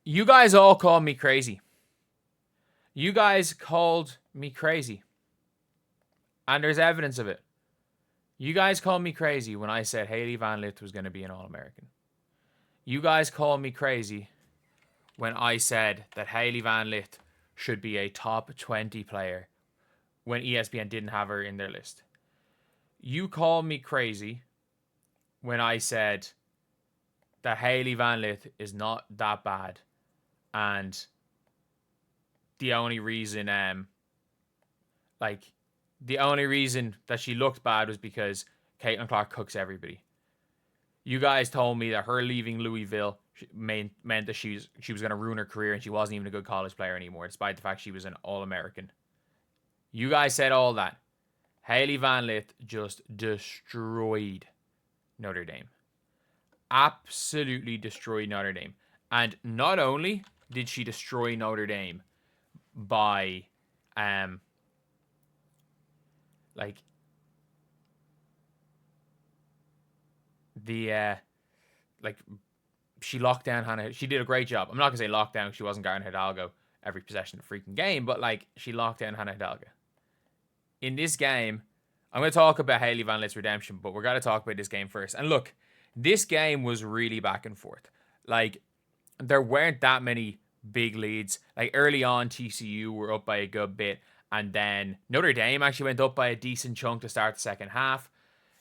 You guys all called me crazy. You guys called me crazy. And there's evidence of it. You guys called me crazy when I said Hailey Van Lith was going to be an All-American. You guys called me crazy when I said that Hailey Van Lith should be a top 20 player when ESPN didn't have her in their list. You called me crazy when I said that Hailey Van Lith is not that bad, and the only reason the only reason that she looked bad was because Caitlin Clark cooks everybody. You guys told me that her leaving Louisville meant that she was going to ruin her career and she wasn't even a good college player anymore, despite the fact she was an All-American. You guys said all that. Hailey Van Lith just destroyed Notre Dame. Absolutely destroyed Notre Dame. And not only did she destroy Notre Dame by she locked down Hannah. She did a great job. I'm not gonna say lockdown because she wasn't guarding Hidalgo every possession of the freaking game, but she locked down Hannah Hidalgo. In this game, I'm gonna talk about Hailey Van Lith's redemption, but we're gonna talk about this game first. And look, this game was really back and forth. There weren't that many big leads. Early on, TCU were up by a good bit, and then Notre Dame actually went up by a decent chunk to start the second half.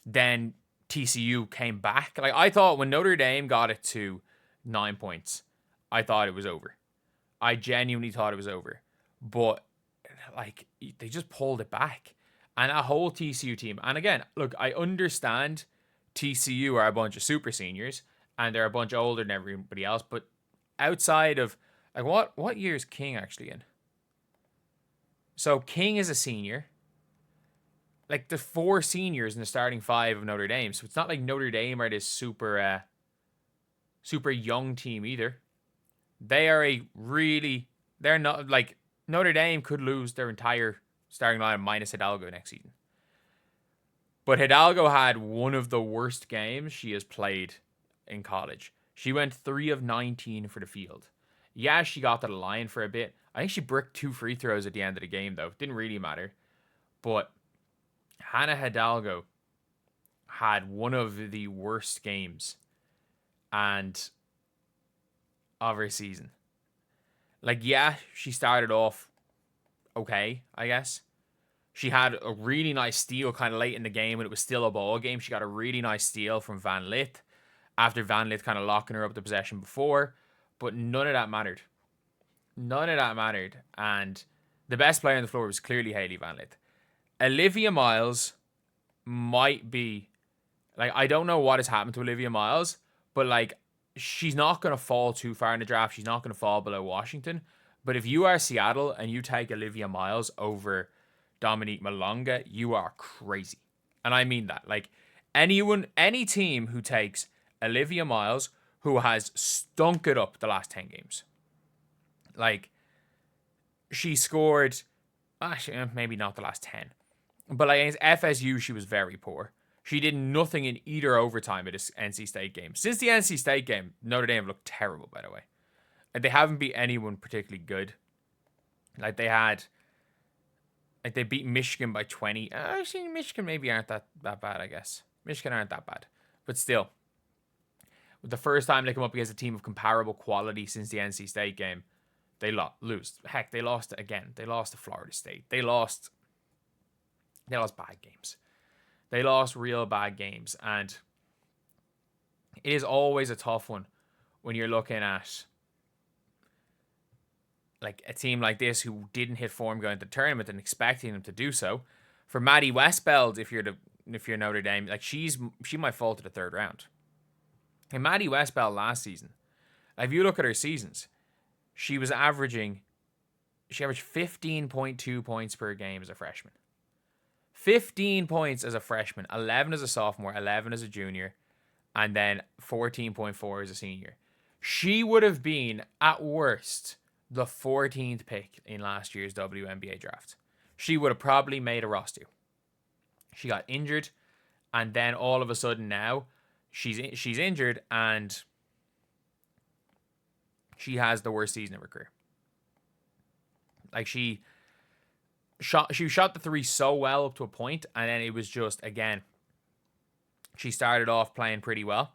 Then TCU came back. I thought when Notre Dame got it to 9 points, I thought it was over. I genuinely thought it was over. But they just pulled it back. And a whole TCU team. And again, look, I understand TCU are a bunch of super seniors and they're a bunch older than everybody else, but outside of what year is King actually in? So King is a senior. The 4 seniors in the starting 5 of Notre Dame. So it's not like Notre Dame are this super young team either. They are they're not Notre Dame could lose their entire starting line minus Hidalgo next season. But Hidalgo had one of the worst games she has played in college. She went 3 of 19 for the field. Yeah, she got to the line for a bit. I think she bricked 2 free throws at the end of the game, though. It didn't really matter. But Hannah Hidalgo had one of the worst games of her season. Yeah, she started off okay, I guess. She had a really nice steal kind of late in the game when it was still a ball game. She got a really nice steal from Van Lith after Van Lith kind of locking her up the possession before. But none of that mattered. None of that mattered. And the best player on the floor was clearly Hailey Van Lith. Olivia Miles might be... I don't know what has happened to Olivia Miles, but she's not going to fall too far in the draft. She's not going to fall below Washington. But if you are Seattle and you take Olivia Miles over Dominique Malonga, you are crazy. And I mean that. Any team who takes Olivia Miles, who has stunk it up the last 10 games. She scored, actually, maybe not the last 10. But against FSU, she was very poor. She did nothing in either overtime at this NC State game. Since the NC State game, Notre Dame looked terrible, by the way. They haven't beat anyone particularly good. They beat Michigan by 20. Actually, Michigan maybe aren't that bad, I guess. Michigan aren't that bad. But still, the first time they come up against a team of comparable quality since the NC State game, they lose. Heck, they lost again. They lost to Florida State. They lost bad games. They lost real bad games. And it is always a tough one when you're looking at a team like this who didn't hit form going to the tournament and expecting them to do so. For Maddie Westbeld, if you're Notre Dame, she might fall to the 3rd round. And Maddie Westbeld last season, if you look at her seasons, she averaged 15.2 points per game as a freshman. 15 points as a freshman, 11 as a sophomore, 11 as a junior, and then 14.4 as a senior. She would have been, at worst, the 14th pick in last year's WNBA draft. She would have probably made a roster. She got injured, and then all of a sudden now, she's injured, and she has the worst season of her career. Like, she shot the three so well up to a point, and then it was just, again, she started off playing pretty well.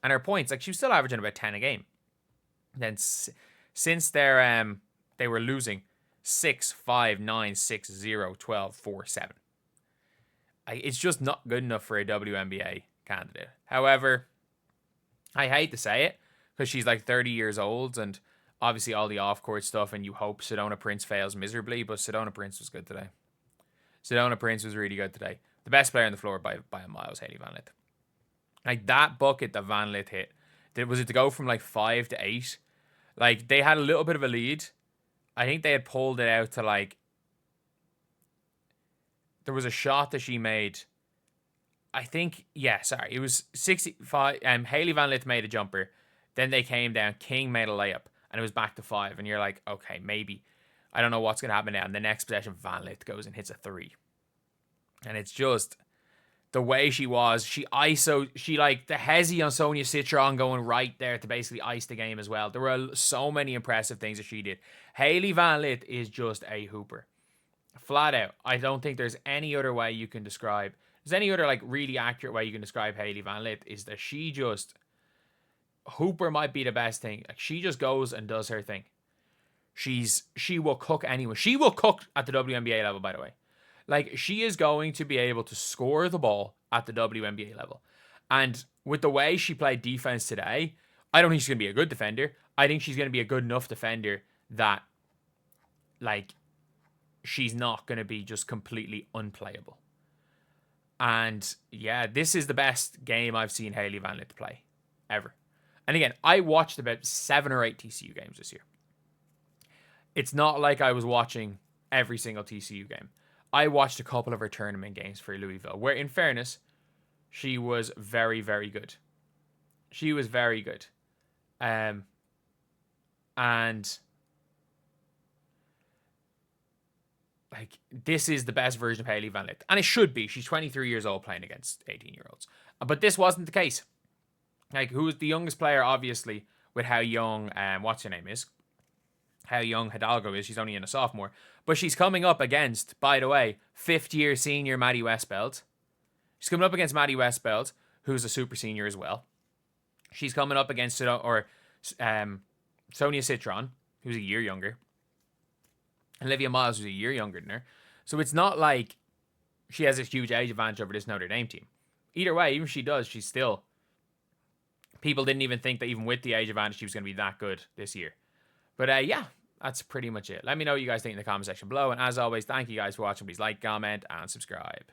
And her points, like, she was still averaging about 10 a game. Then since they were losing 6, 5, 9, 6, 0, 12, 4, 7. It's just not good enough for a WNBA candidate. However, I hate to say it, because she's like 30 years old, and obviously all the off-court stuff, and you hope Sedona Prince fails miserably, but Sedona Prince was good today. Sedona Prince was really good today. The best player on the floor by a mile was Hailey Van Lith. Like, that bucket that Van Lith hit, was it to go from like 5 to 8? Like, they had a little bit of a lead. I think they had pulled it out to like, there was a shot that she made. I think, yeah, sorry. It was 65. Hailey Van Lith made a jumper. Then they came down. King made a layup. And it was back to 5. And you're like, okay, maybe. I don't know what's going to happen now. And the next possession, Van Lith goes and hits a 3. And it's just the way she was. She like the hezzy on Sonia Citron going right there to basically ice the game as well. There were so many impressive things that she did. Hailey Van Lith is just a hooper. Flat out. I don't think there's any other way you can describe. There's any other like really accurate way you can describe Hailey Van Lith is that she just, hooper might be the best thing. Like, she just goes and does her thing. She will cook anyone. She will cook at the WNBA level, by the way. Like, she is going to be able to score the ball at the WNBA level. And with the way she played defense today, I don't think she's going to be a good defender. I think she's going to be a good enough defender that, like, she's not going to be just completely unplayable. And yeah, this is the best game I've seen Hailey Van Lith play ever. And again, I watched about 7 or 8 TCU games this year. It's not like I was watching every single TCU game. I watched a couple of her tournament games for Louisville, where, in fairness, she was very, very good. She was very good. And like, this is the best version of Hailey Van Lith. And it should be. She's 23 years old playing against 18-year-olds. But this wasn't the case. Like, who was the youngest player, obviously, with how young, what's her name is? How young Hidalgo is. She's only in a sophomore. But she's coming up against, by the way, 5th-year senior Maddie Westbeld. She's coming up against Maddie Westbeld, who's a super senior as well. She's coming up against Sonia Citron, who's a year younger. Olivia Miles was a year younger than her. So it's not like she has a huge age advantage over this Notre Dame team. Either way, even if she does, she's still... People didn't even think that even with the age advantage, she was going to be that good this year. But yeah, that's pretty much it. Let me know what you guys think in the comment section below. And as always, thank you guys for watching. Please like, comment, and subscribe.